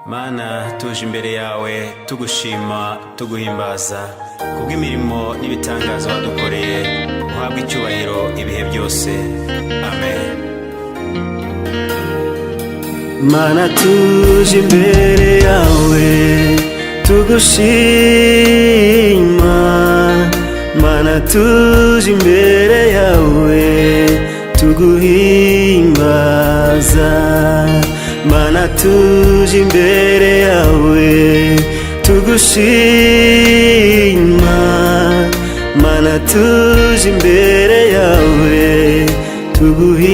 Mana tuje imbere yawe tugushima tuguhimbaza kubw'imirimo n'ibitangaza wadukoreye, uhabwe icyubahiro ibihe byose, amen. Mana tuje imbere yawe tugushima, Mana tuje imbere yawe tuguhimbaza, Mana tuje imbere yawe tugushima, Mana tuje imbere yawe tuguhimbaza.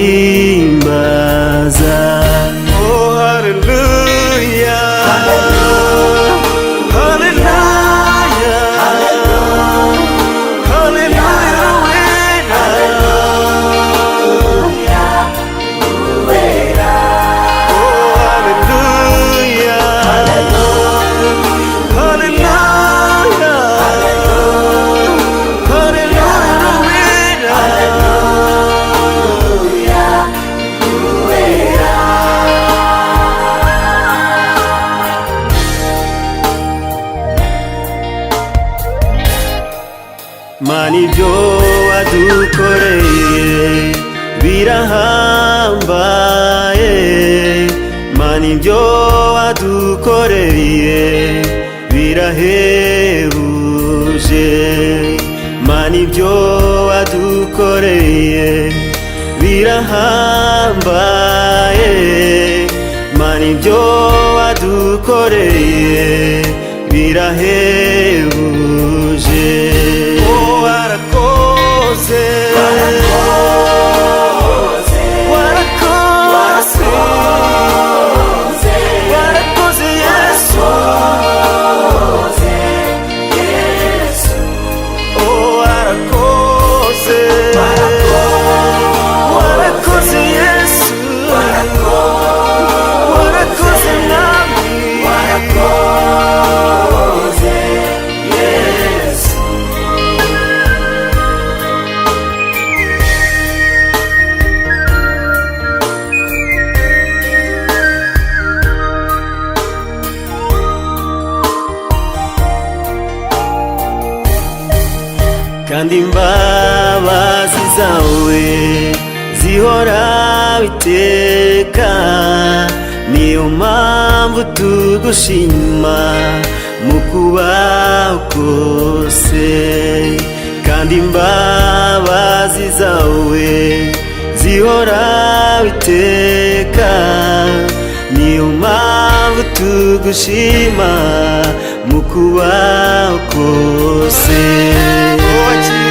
Oh hallelujah, hallelujah, Mana ibyo wadukoreye birahambaye, Mana ibyo wadukoreye birahebuje, Mana ibyo wadukoreye birahambaye, Mana ibyo wadukoreye birahebuje. Warakoze, warakoze, warakoze, warakoze Yesu, oh warakoze, warakoze Yesu, warakoze Mwami, warakoze Yesu. Kandi imbabazi zawe zihora biteka, niyo mpamvu tugushima mu kubaho kose. Kandi imbabazi zawe zihora biteka, niyo mpamvu tugushima mu kubaho kose. Wakire